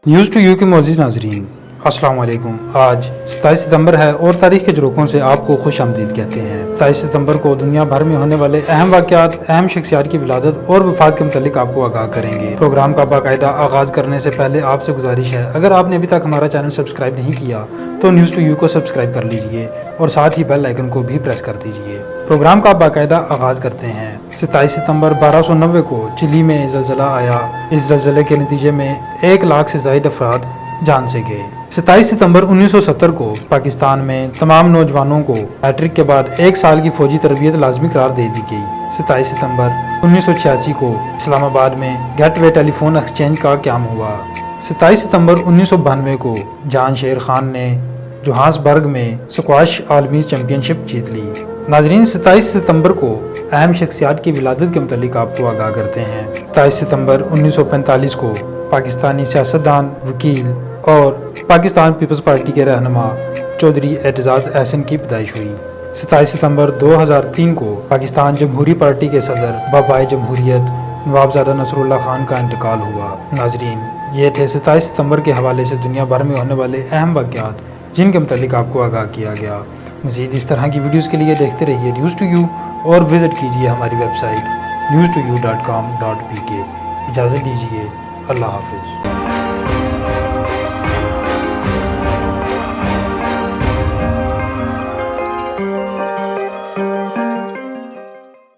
News to you کے معزز ناظرین، السلام علیکم۔ آج 27 ستمبر ہے اور تاریخ کے جھروکوں سے آپ کو خوش آمدید کہتے ہیں۔ 27 ستمبر کو دنیا بھر میں ہونے والے اہم واقعات، اہم شخصیات کی ولادت اور وفات کے متعلق آپ کو آگاہ کریں گے۔ پروگرام کا باقاعدہ آغاز کرنے سے پہلے آپ سے گزارش ہے، اگر آپ نے ابھی تک ہمارا چینل سبسکرائب نہیں کیا تو نیوز ٹو یو کو سبسکرائب کر لیجئے اور ساتھ ہی بیل آئیکن کو بھی پریس کر دیجئے۔ پروگرام کا باقاعدہ آغاز کرتے ہیں۔ 27 ستمبر 1290 کو چلی میں زلزلہ آیا۔ اس زلزلے کے نتیجے میں 1 لاکھ سے زائد افراد جان سے گئے۔ 27 ستمبر 1970 کو پاکستان میں تمام نوجوانوں کو میٹرک کے بعد 1 سال کی فوجی تربیت لازمی قرار دے دی گئی۔ 27 ستمبر 1986 کو اسلام آباد میں گیٹ وے ٹیلی فون ایکسچینج کا قیام ہوا۔ 27 ستمبر 1992 کو جان شیر خان نے جوہانسبرگ میں سکوائش عالمی چیمپئین شپ جیت لی۔ ناظرین، 27 ستمبر کو اہم شخصیات کی ولادت کے متعلق آپ کو آگاہ کرتے ہیں۔ 27 ستمبر 1945 کو پاکستانی سیاستدان، وکیل اور پاکستان پیپلز پارٹی کے رہنما چودھری اعتزاز احسن کی پیدائش ہوئی۔ 27 ستمبر 2003 کو پاکستان جمہوری پارٹی کے صدر بابائے جمہوریت نوابزادہ نصر اللہ خان کا انتقال ہوا۔ ناظرین، یہ تھے 27 ستمبر کے حوالے سے دنیا بھر میں ہونے والے اہم واقعات جن کے متعلق آپ کو آگاہ کیا گیا۔ مزید اس طرح کی ویڈیوز کے لیے دیکھتے رہیے نیوز ٹو یو اور وزٹ کیجیے ہماری ویب سائٹ news2u.com.pk۔ اجازت دیجیے، اللہ حافظ۔